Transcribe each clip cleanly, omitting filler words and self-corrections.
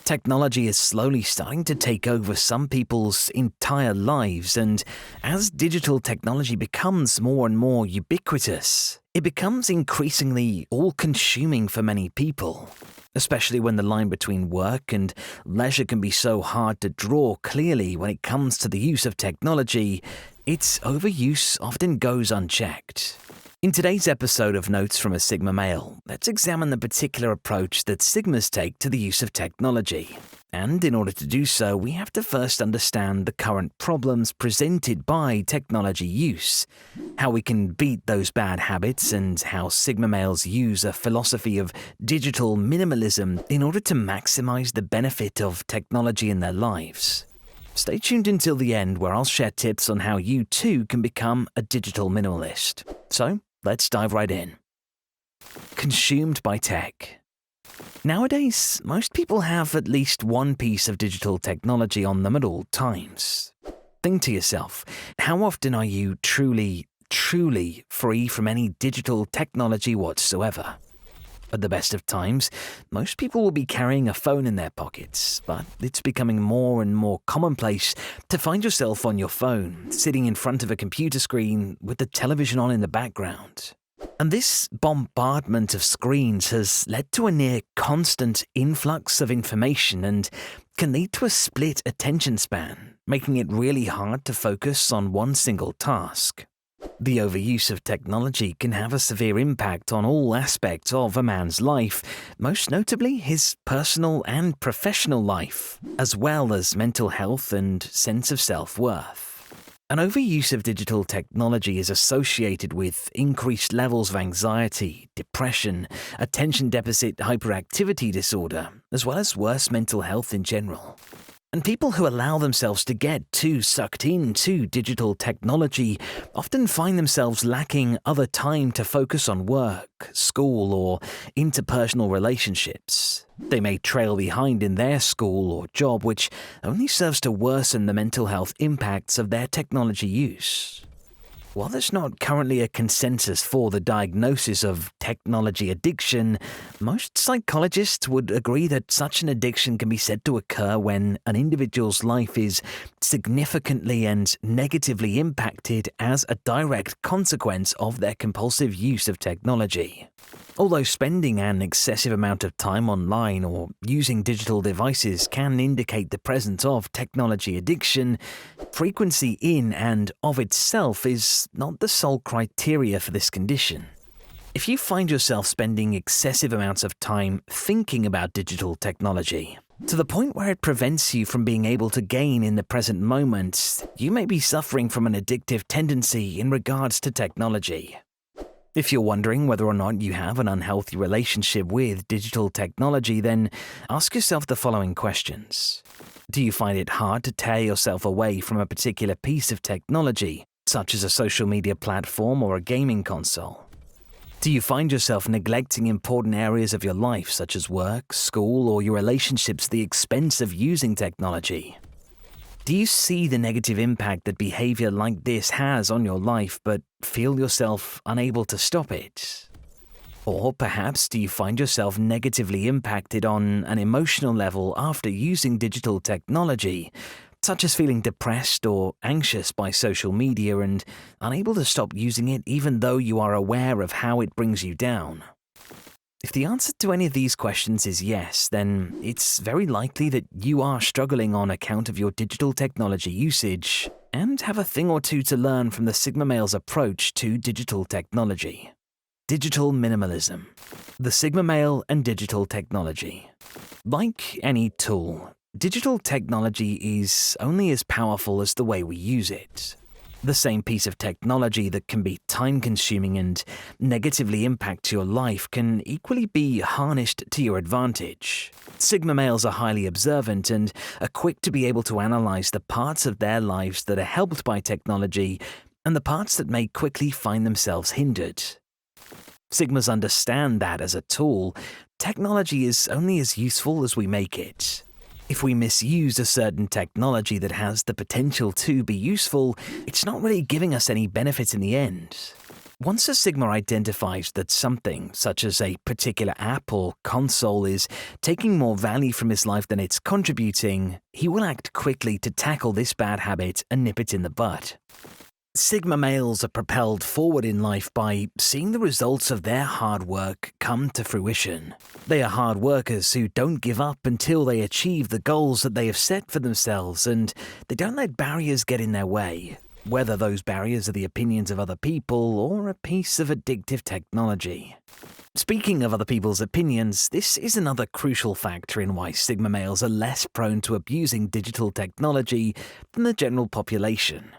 Technology is slowly starting to take over some people's entire lives, and as digital technology becomes more and more ubiquitous, it becomes increasingly all-consuming for many people, especially when the line between work and leisure can be so hard to draw clearly when it comes to the use of technology. Its overuse often goes unchecked. In today's episode of Notes from a Sigma Male, let's examine the particular approach that Sigmas take to the use of technology. And in order to do so, we have to first understand the current problems presented by technology use, how we can beat those bad habits, and how Sigma Males use a philosophy of digital minimalism in order to maximize the benefit of technology in their lives. Stay tuned until the end, where I'll share tips on how you too can become a digital minimalist. So, let's dive right in. Consumed by tech. Nowadays, most people have at least one piece of digital technology on them at all times. Think to yourself, how often are you truly free from any digital technology whatsoever? At the best of times, most people will be carrying a phone in their pockets, but it's becoming more and more commonplace to find yourself on your phone, sitting in front of a computer screen with the television on in the background. And this bombardment of screens has led to a near constant influx of information and can lead to a split attention span, making it really hard to focus on one single task. The overuse of technology can have a severe impact on all aspects of a man's life, most notably his personal and professional life, as well as mental health and sense of self-worth. An overuse of digital technology is associated with increased levels of anxiety, depression, attention deficit hyperactivity disorder, as well as worse mental health in general. And people who allow themselves to get too sucked into digital technology often find themselves lacking other time to focus on work, school, or interpersonal relationships. They may trail behind in their school or job, which only serves to worsen the mental health impacts of their technology use. While there's not currently a consensus for the diagnosis of technology addiction, most psychologists would agree that such an addiction can be said to occur when an individual's life is significantly and negatively impacted as a direct consequence of their compulsive use of technology. Although spending an excessive amount of time online or using digital devices can indicate the presence of technology addiction, frequency in and of itself is not the sole criteria for this condition. If you find yourself spending excessive amounts of time thinking about digital technology, to the point where it prevents you from being able to gain in the present moment, you may be suffering from an addictive tendency in regards to technology. If you're wondering whether or not you have an unhealthy relationship with digital technology, then ask yourself the following questions. Do you find it hard to tear yourself away from a particular piece of technology, such as a social media platform or a gaming console? Do you find yourself neglecting important areas of your life, such as work, school, or your relationships at the expense of using technology? Do you see the negative impact that behavior like this has on your life, but feel yourself unable to stop it? Or perhaps do you find yourself negatively impacted on an emotional level after using digital technology, such as feeling depressed or anxious by social media and unable to stop using it even though you are aware of how it brings you down? If the answer to any of these questions is yes, then it's very likely that you are struggling on account of your digital technology usage and have a thing or two to learn from the Sigma Male's approach to digital technology. Digital minimalism. The Sigma Male and digital technology. Like any tool, digital technology is only as powerful as the way we use it. The same piece of technology that can be time-consuming and negatively impact your life can equally be harnessed to your advantage. Sigma males are highly observant and are quick to be able to analyze the parts of their lives that are helped by technology and the parts that may quickly find themselves hindered. Sigmas understand that as a tool, technology is only as useful as we make it. If we misuse a certain technology that has the potential to be useful, it's not really giving us any benefit in the end. Once a Sigma identifies that something, such as a particular app or console, is taking more value from his life than it's contributing, he will act quickly to tackle this bad habit and nip it in the bud. Sigma males are propelled forward in life by seeing the results of their hard work come to fruition. They are hard workers who don't give up until they achieve the goals that they have set for themselves, and they don't let barriers get in their way, whether those barriers are the opinions of other people or a piece of addictive technology. Speaking of other people's opinions, this is another crucial factor in why Sigma males are less prone to abusing digital technology than the general population.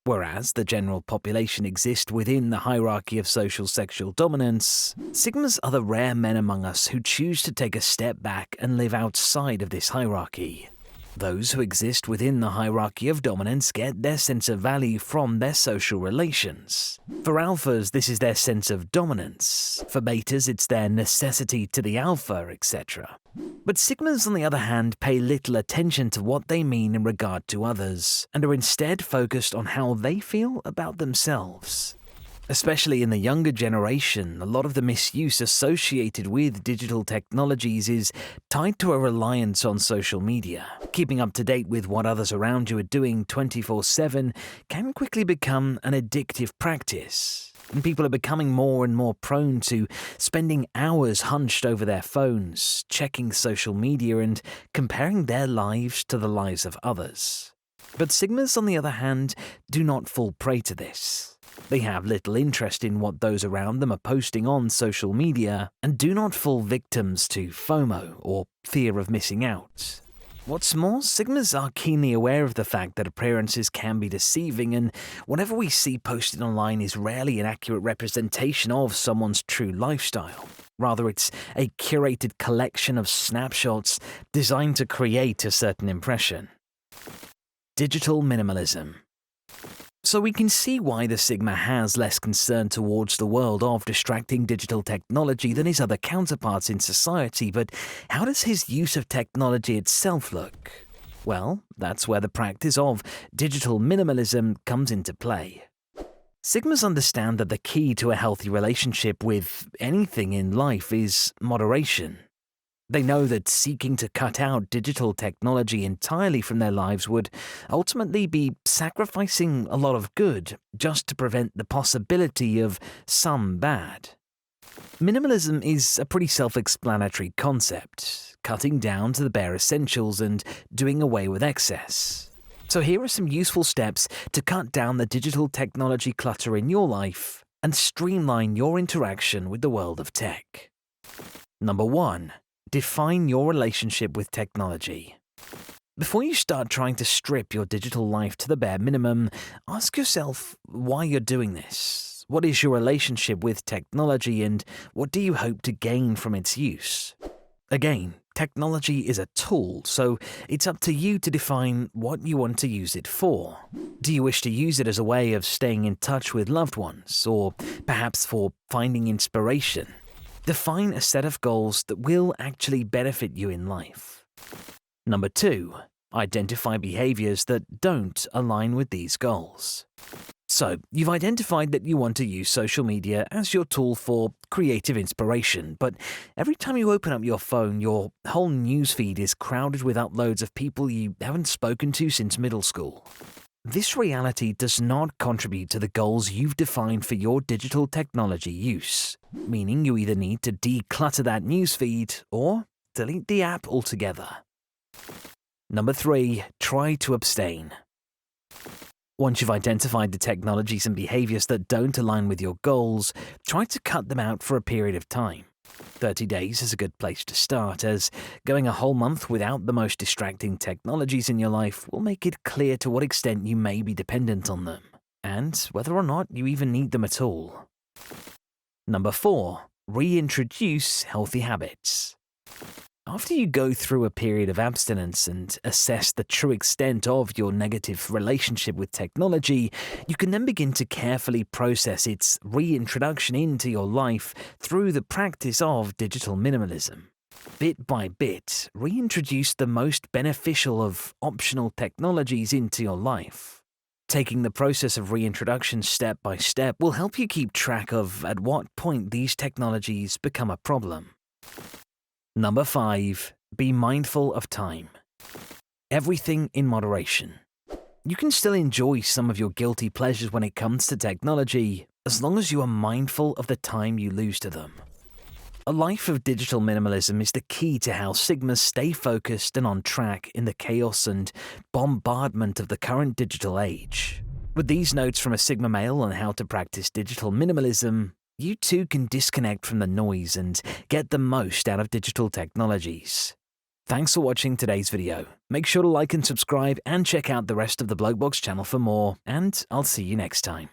Whereas the general population exists within the hierarchy of social sexual dominance, Sigmas are the rare men among us who choose to take a step back and live outside of this hierarchy. Those who exist within the hierarchy of dominance get their sense of value from their social relations. For alphas, this is their sense of dominance. For betas, it's their necessity to the alpha, etc. But Sigmas, on the other hand, pay little attention to what they mean in regard to others, and are instead focused on how they feel about themselves. Especially in the younger generation, a lot of the misuse associated with digital technologies is tied to a reliance on social media. Keeping up to date with what others around you are doing 24/7 can quickly become an addictive practice, and people are becoming more and more prone to spending hours hunched over their phones, checking social media and comparing their lives to the lives of others. But Sigmas, on the other hand, do not fall prey to this. They have little interest in what those around them are posting on social media and do not fall victims to FOMO or fear of missing out. What's more, Sigmas are keenly aware of the fact that appearances can be deceiving, and whatever we see posted online is rarely an accurate representation of someone's true lifestyle. Rather, it's a curated collection of snapshots designed to create a certain impression. Digital minimalism. So we can see why the Sigma has less concern towards the world of distracting digital technology than his other counterparts in society, but how does his use of technology itself look? Well, that's where the practice of digital minimalism comes into play. Sigmas understand that the key to a healthy relationship with anything in life is moderation. They know that seeking to cut out digital technology entirely from their lives would ultimately be sacrificing a lot of good just to prevent the possibility of some bad. Minimalism is a pretty self-explanatory concept, cutting down to the bare essentials and doing away with excess. So here are some useful steps to cut down the digital technology clutter in your life and streamline your interaction with the world of tech. Number 1. Define your relationship with technology. Before you start trying to strip your digital life to the bare minimum, ask yourself why you're doing this. What is your relationship with technology, and what do you hope to gain from its use? Again, technology is a tool, so it's up to you to define what you want to use it for. Do you wish to use it as a way of staying in touch with loved ones, or perhaps for finding inspiration? Define a set of goals that will actually benefit you in life. Number 2. Identify behaviors that don't align with these goals. So, you've identified that you want to use social media as your tool for creative inspiration, but every time you open up your phone, your whole newsfeed is crowded with uploads of people you haven't spoken to since middle school. This reality does not contribute to the goals you've defined for your digital technology use, meaning you either need to declutter that newsfeed or delete the app altogether. Number 3. Try to abstain. Once you've identified the technologies and behaviors that don't align with your goals, try to cut them out for a period of time. 30 days is a good place to start, as going a whole month without the most distracting technologies in your life will make it clear to what extent you may be dependent on them, and whether or not you even need them at all. Number 4. Reintroduce healthy habits. After you go through a period of abstinence and assess the true extent of your negative relationship with technology, you can then begin to carefully process its reintroduction into your life through the practice of digital minimalism. Bit by bit, reintroduce the most beneficial of optional technologies into your life. Taking the process of reintroduction step by step will help you keep track of at what point these technologies become a problem. Number 5. Be mindful of time. Everything in moderation. You can still enjoy some of your guilty pleasures when it comes to technology, as long as you are mindful of the time you lose to them. A life of digital minimalism is the key to how Sigmas stay focused and on track in the chaos and bombardment of the current digital age. With these notes from a Sigma male on how to practice digital minimalism, you too can disconnect from the noise and get the most out of digital technologies. Thanks for watching today's video. Make sure to like and subscribe and check out the rest of the Bloke Box channel for more, and I'll see you next time.